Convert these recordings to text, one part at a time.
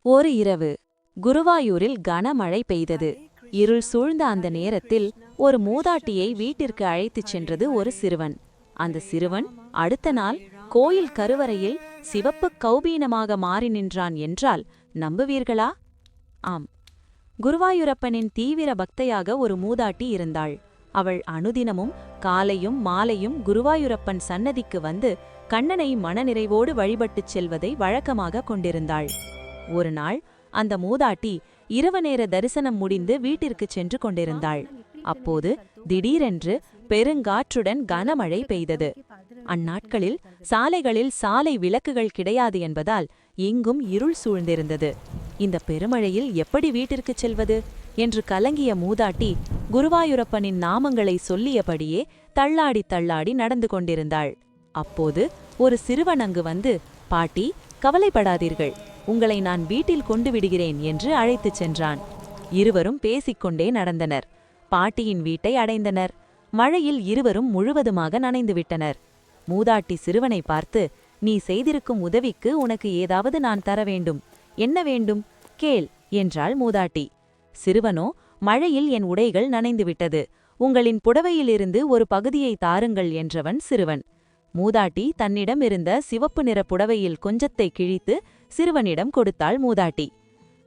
ஒரு இரவு குருவாயூரில் கனமழை பெய்தது. இருள் சூழ்ந்த அந்த நேரத்தில் ஒரு மூதாட்டியை வீட்டிற்கு அழைத்துச் சென்றது ஒரு சிறுவன். அந்த சிறுவன் அடுத்த நாள் கோயில் கருவறையில் சிவப்பு கௌபீனமாக மாறி நின்றான் என்றால் நம்புவீர்களா? ஆம், குருவாயூரப்பனின் தீவிர பக்தையாக ஒரு மூதாட்டி இருந்தாள். அவள் அனுதினமும் காலையும் மாலையும் குருவாயூரப்பன் சன்னதிக்கு வந்து கண்ணனை மனநிறைவோடு வழிபட்டுச் செல்வதை வழக்கமாக கொண்டிருந்தாள். ஒரு நாள் அந்த மூதாட்டி இரவு நேர தரிசனம் முடிந்து வீட்டிற்கு சென்று கொண்டிருந்தாள். அப்போது திடீரென்று பெருங்காற்றுடன் கனமழை பெய்தது. அந்நாட்களில் சாலைகளில் சாலை விளக்குகள் கிடையாது என்பதால் எங்கும் இருள் சூழ்ந்திருந்தது. இந்த பெருமழையில் எப்படி வீட்டிற்குச் செல்வது என்று கலங்கிய மூதாட்டி குருவாயூரப்பனின் நாமங்களை சொல்லியபடியே தள்ளாடி தள்ளாடி நடந்து கொண்டிருந்தாள். அப்போது ஒரு சிறுவன் அங்கு வந்து, பாட்டி, கவலைப்படாதீர்கள், உங்களை நான் வீட்டில் கொண்டு விடுகிறேன் என்று அழைத்துச் சென்றான். இருவரும் பேசிக்கொண்டே நடந்தனர். பாட்டியின் வீட்டை அடைந்தனர். மழையில் இருவரும் முழுவதுமாக நனைந்துவிட்டனர். மூதாட்டி சிறுவனை பார்த்து, நீ செய்திருக்கும் உதவிக்கு உனக்கு ஏதாவது நான் தர வேண்டும். என்ன வேண்டும்? கேள் என்றாள் மூதாட்டி. சிறுவனோ, மழையில் என் உடைகள் நனைந்துவிட்டது, உங்களின் புடவையிலிருந்து ஒரு பகுதியை தாருங்கள் என்றவன் சிறுவன். மூதாட்டி தன்னிடம் இருந்த சிவப்பு நிற புடவையில் கொஞ்சத்தை கிழித்து சிறுவனிடம் கொடுத்தாள் மூதாட்டி.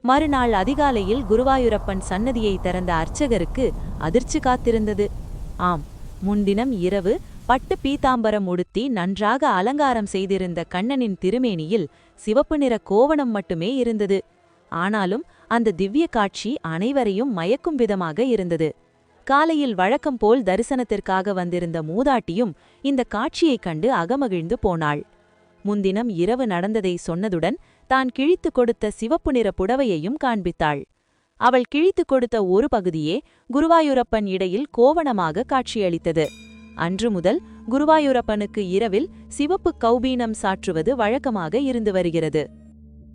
மறுநாள் அதிகாலையில் குருவாயூரப்பன் சன்னதியை திறந்த அர்ச்சகருக்கு அதிர்ச்சி காத்திருந்தது. ஆம், முன்தினம் இரவு பட்டு பீதாம்பரம் உடுத்தி நன்றாக அலங்காரம் செய்திருந்த கண்ணனின் திருமேனியில் சிவப்பு நிற கோவணம் மட்டுமே இருந்தது. ஆனாலும் அந்த திவ்ய காட்சி அனைவரையும் மயக்கும் விதமாக இருந்தது. காலையில் வழக்கம் போல் தரிசனத்திற்காக வந்திருந்த மூதாட்டியும் இந்த காட்சியைக் கண்டு அகமகிழ்ந்து போனாள். முன்தினம் இரவு நடந்ததை சொன்னதுடன் தான் கிழித்து கொடுத்த சிவப்பு நிற புடவையையும் காண்பித்தாள். அவள் கிழித்து கொடுத்த ஒரு பகுதியே குருவாயூரப்பன் இடையில் கோவணமாக காட்சியளித்தது. அன்று முதல் குருவாயூரப்பனுக்கு இரவில் சிவப்பு கௌபீனம் சாற்றுவது வழக்கமாக இருந்து வருகிறது.